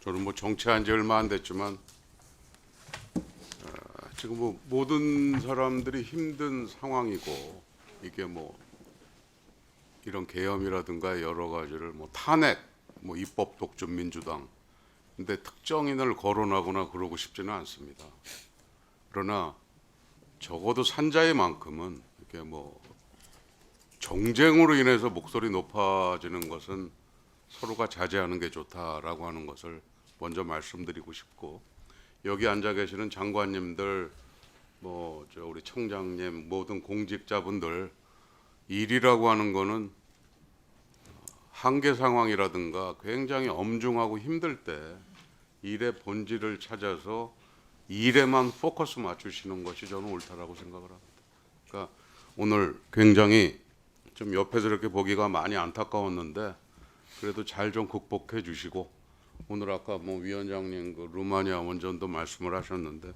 저는 뭐 정치한 지 얼마 안 됐지만 지금 뭐 모든 사람들이 힘든 상황이고 이게 뭐 이런 계엄이라든가 여러 가지를 뭐 탄핵, 뭐 입법 독점 민주당 근데 특정인을 거론하거나 그러고 싶지는 않습니다. 그러나 적어도 산자의만큼은 이렇게 뭐 정쟁으로 인해서 목소리 높아지는 것은 서로가 자제하는 게 좋다라고 하는 것을 먼저 말씀드리고 싶고, 여기 앉아 계시는 장관님들, 뭐 저 우리 청장님, 모든 공직자분들 일이라고 하는 거는 한계 상황이라든가 굉장히 엄중하고 힘들 때 일의 본질을 찾아서 일에만 포커스 맞추시는 것이 저는 옳다라고 생각을 합니다. 그러니까 오늘 굉장히 좀 옆에서 이렇게 보기가 많이 안타까웠는데 그래도 잘 좀 극복해 주시고, 오늘 아까 뭐 위원장님 그 루마니아 원전도 말씀을 하셨는데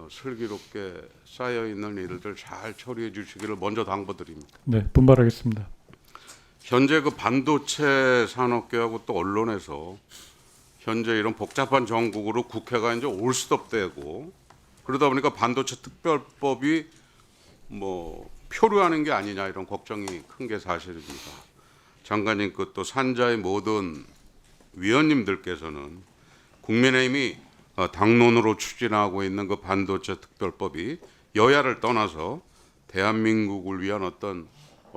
슬기롭게 쌓여 있는 일들 잘 처리해 주시기를 먼저 당부드립니다. 네, 분발하겠습니다. 현재 그 반도체 산업계하고 또 언론에서 현재 이런 복잡한 정국으로 국회가 이제 올 수도 없대고 그러다 보니까 반도체 특별법이 뭐 표류하는 게 아니냐 이런 걱정이 큰 게 사실입니다. 장관님 그 또 산자의 모든 위원님들께서는 국민의힘이 당론으로 추진하고 있는 그 반도체 특별법이 여야를 떠나서 대한민국을 위한 어떤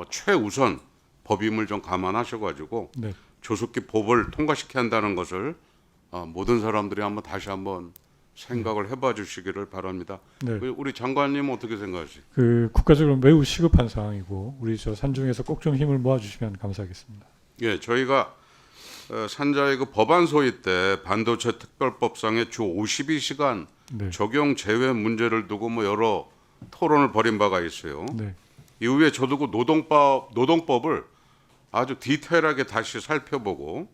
최우선 법임을 좀 감안하셔가지고 네, 조속히 법을 통과시켜야 한다는 것을 모든 사람들이 다시 한번 생각을 해봐 주시기를 바랍니다. 네. 우리 장관님 어떻게 생각하세요? 그 국가적으로 매우 시급한 상황이고 우리 저 산중에서 꼭 좀 힘을 모아주시면 감사하겠습니다. 예, 저희가 산자의 그 법안 소위 때 반도체 특별법상의 주 52시간 네, 적용 제외 문제를 두고 뭐 여러 토론을 벌인 바가 있어요. 네, 이후에 저도 그 노동법을 아주 디테일하게 다시 살펴보고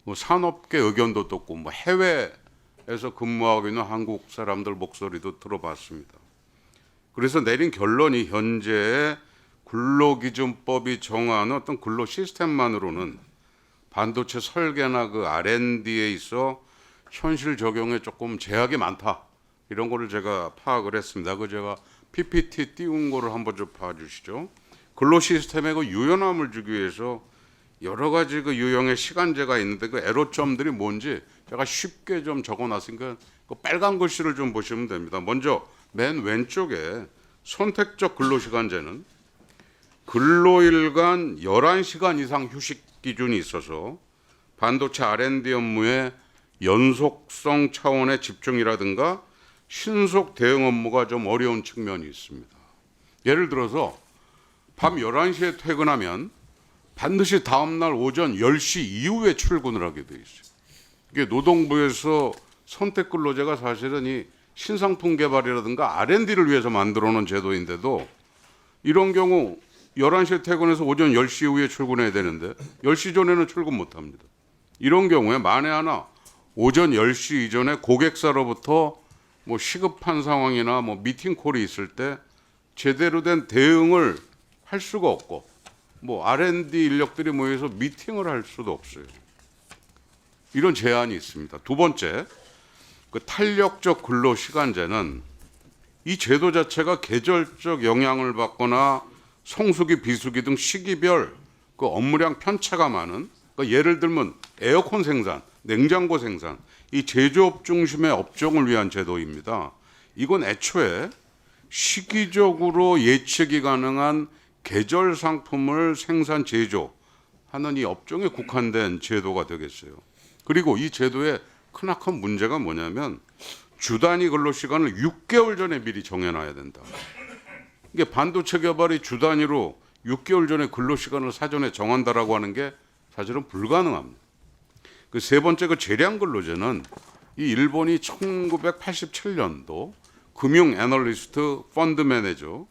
뭐 산업계 의견도 듣고 뭐 해외에서 근무하고 있는 한국 사람들 목소리도 들어봤습니다. 그래서 내린 결론이 현재의 근로기준법이 정하는 어떤 근로 시스템만으로는 반도체 설계나 그 R&D에 있어 현실 적용에 조금 제약이 많다. 이런 거를 제가 파악을 했습니다. 그 제가 PPT 띄운 거를 한번 좀 봐주시죠. 근로 시스템에 그 유연함을 주기 위해서 여러 가지 그 유형의 시간제가 있는데 그 애로점들이 뭔지 제가 쉽게 좀 적어놨으니까 그 빨간 글씨를 좀 보시면 됩니다. 먼저 맨 왼쪽에 선택적 근로시간제는 근로일간 11시간 이상 휴식 기준이 있어서 반도체 R&D 업무의 연속성 차원의 집중이라든가 신속 대응 업무가 좀 어려운 측면이 있습니다. 예를 들어서 밤 11시에 퇴근하면 반드시 다음날 오전 10시 이후에 출근을 하게 돼 있어요. 이게 노동부에서 선택근로제가 사실은 이 신상품 개발이라든가 R&D를 위해서 만들어 놓은 제도인데도 이런 경우 11시에 퇴근해서 오전 10시 이후에 출근해야 되는데 10시 전에는 출근 못 합니다. 이런 경우에 만에 하나 오전 10시 이전에 고객사로부터 뭐 시급한 상황이나 뭐 미팅 콜이 있을 때 제대로 된 대응을 할 수가 없고 뭐 R&D 인력들이 모여서 미팅을 할 수도 없어요. 이런 제한이 있습니다. 두 번째, 그 탄력적 근로 시간제는 이 제도 자체가 계절적 영향을 받거나 성수기, 비수기 등 시기별 그 업무량 편차가 많은, 그러니까 예를 들면 에어컨 생산, 냉장고 생산, 이 제조업 중심의 업종을 위한 제도입니다. 이건 애초에 시기적으로 예측이 가능한 계절 상품을 생산 제조하는 이 업종에 국한된 제도가 되겠어요. 그리고 이 제도의 크나큰 문제가 뭐냐면 주 단위 근로 시간을 6개월 전에 미리 정해놔야 된다. 이게 반도체 개발이 주 단위로 6개월 전에 근로 시간을 사전에 정한다라고 하는 게 사실은 불가능합니다. 그 세 번째 그 재량 근로제는 이 일본이 1987년도 금융 애널리스트 펀드 매니저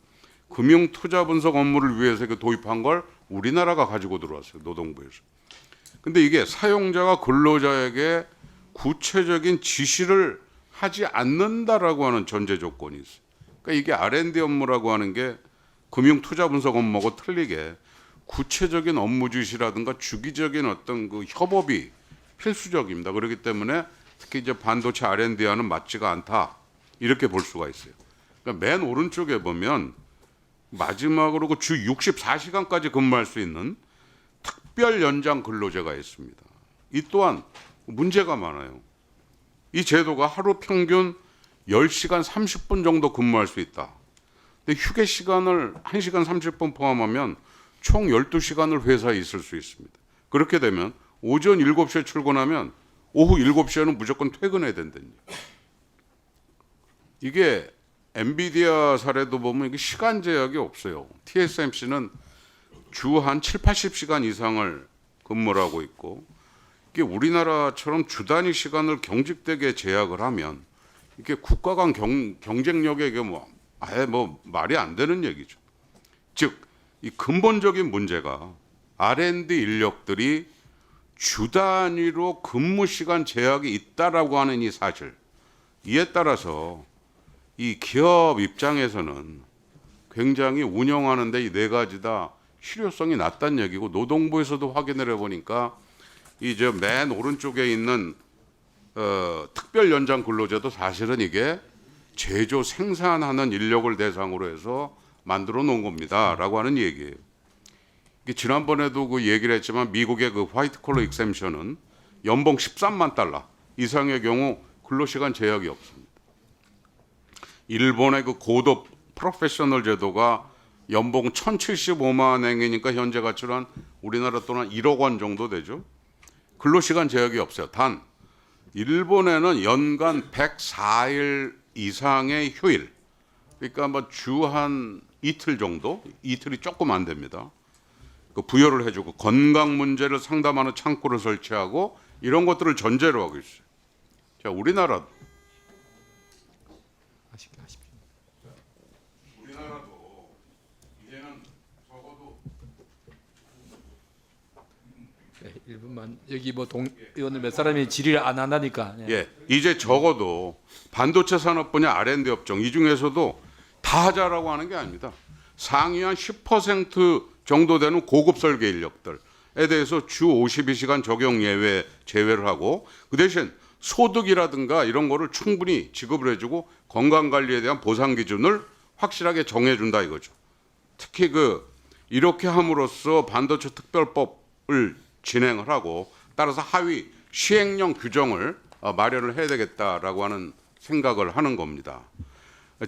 금융 투자 분석 업무를 위해서 도입한 걸 우리나라가 가지고 들어왔어요. 노동부에서. 근데 이게 사용자가 근로자에게 구체적인 지시를 하지 않는다라고 하는 전제 조건이 있어요. 그러니까 이게 R&D 업무라고 하는 게 금융 투자 분석 업무하고 틀리게 구체적인 업무 지시라든가 주기적인 어떤 그 협업이 필수적입니다. 그렇기 때문에 특히 이제 반도체 R&D와는 맞지가 않다 이렇게 볼 수가 있어요. 그러니까 맨 오른쪽에 보면 마지막으로 그 주 64시간까지 근무할 수 있는 특별 연장 근로제가 있습니다. 이 또한 문제가 많아요. 이 제도가 하루 평균 10시간 30분 정도 근무할 수 있다. 근데 휴게 시간을 1시간 30분 포함하면 총 12시간을 회사에 있을 수 있습니다. 그렇게 되면 오전 7시에 출근하면 오후 7시에는 무조건 퇴근해야 된다는 얘기예요. 이게 엔비디아 사례도 보면 이게 시간 제약이 없어요. TSMC는 주 한 7, 80시간 이상을 근무를 하고 있고 이게 우리나라처럼 주 단위 시간을 경직되게 제약을 하면 이게 국가 간 경쟁력에 이게 뭐 아예 뭐 말이 안 되는 얘기죠. 즉, 이 근본적인 문제가 R&D 인력들이 주 단위로 근무 시간 제약이 있다라고 하는 이 사실. 이에 따라서 이 기업 입장에서는 굉장히 운영하는데 이 네 가지 다 실효성이 낮다는 얘기고 노동부에서도 확인을 해보니까 이 저 맨 오른쪽에 있는 특별 연장 근로제도 사실은 이게 제조 생산하는 인력을 대상으로 해서 만들어 놓은 겁니다라고 하는 얘기예요. 이게 지난번에도 그 얘기를 했지만 미국의 그 화이트 콜러 익셈션은 연봉 13만 달러 이상의 경우 근로시간 제약이 없습니다. 일본의 그 고도 프로페셔널 제도가 연봉 1,075만 엔이니까 현재 가치로 한 우리나라 돈 한 1억 원 정도 되죠. 근로시간 제약이 없어요. 단 일본에는 연간 104일 이상의 휴일, 그러니까 뭐 주 한 이틀 정도, 이틀이 조금 안 됩니다. 그 부여를 해주고 건강 문제를 상담하는 창구를 설치하고 이런 것들을 전제로 하고 있어요. 자, 우리나라도 이제는 적어도 네, 1분만 여기 뭐 의원들 몇 사람이 질의를 안 한다니까. 예, 이제 적어도 반도체 산업 분야 R&D 업종 이 중에서도 다 하자라고 하는 게 아닙니다. 상위 한 10% 정도 되는 고급 설계 인력들에 대해서 주 52시간 적용 예외 제외를 하고 그 대신 소득이라든가 이런 거를 충분히 지급을 해주고 건강 관리에 대한 보상 기준을 확실하게 정해준다 이거죠. 특히 그 이렇게 함으로써 반도체 특별법을 진행을 하고 따라서 하위 시행령 규정을 마련을 해야 되겠다라고 하는 생각을 하는 겁니다.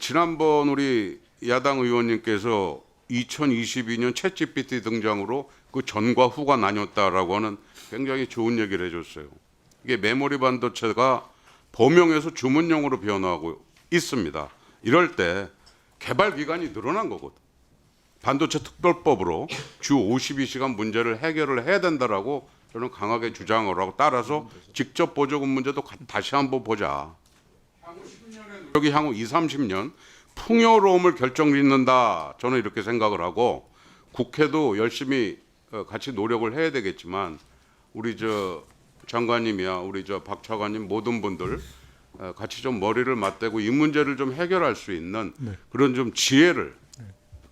지난번 우리 야당 의원님께서 2022년 챗GPT 등장으로 그 전과 후가 나뉘었다라고 하는 굉장히 좋은 얘기를 해줬어요. 이게 메모리 반도체가 범용에서 주문용으로 변화하고 있습니다. 이럴 때 개발 기간이 늘어난 거거든. 반도체 특별법으로 주 52시간 문제를 해결을 해야 된다라고 저는 강하게 주장을 하고 따라서 직접 보조금 문제도 다시 한번 보자. 향후 10년의 노력이 향후 20, 30년 풍요로움을 결정짓는다. 저는 이렇게 생각을 하고 국회도 열심히 같이 노력을 해야 되겠지만 우리 저 장관님이야 우리 저 박 차관님 모든 분들 같이 좀 머리를 맞대고 이 문제를 좀 해결할 수 있는 그런 좀 지혜를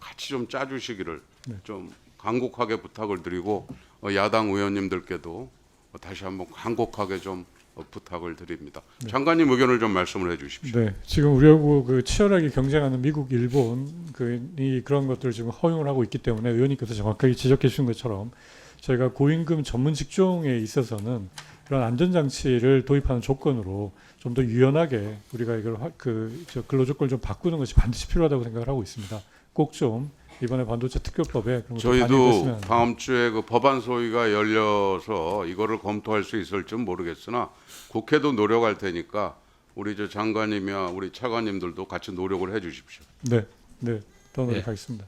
같이 좀 짜주시기를 좀 간곡하게 부탁을 드리고 야당 의원님들께도 다시 한번 간곡하게 좀 부탁을 드립니다. 장관님 의견을 좀 말씀을 해주십시오. 네, 지금 우리하고 그 치열하게 경쟁하는 미국, 일본 이 그런 것들을 지금 허용을 하고 있기 때문에 의원님께서 정확하게 지적해 주신 것처럼 저희가 고임금 전문 직종에 있어서는 그런 안전장치를 도입하는 조건으로 좀 더 유연하게 우리가 이걸 근로조건을 좀 바꾸는 것이 반드시 필요하다고 생각을 하고 있습니다. 꼭 좀 이번에 반도체 특별법에 그런 것도 많이 저희도 됐으면 다음 주에 그 법안 소위가 열려서 이거를 검토할 수 있을지 모르겠으나 국회도 노력할 테니까 우리 저 장관님이나 우리 차관님들도 같이 노력을 해주십시오. 네, 더 네. 노력하겠습니다.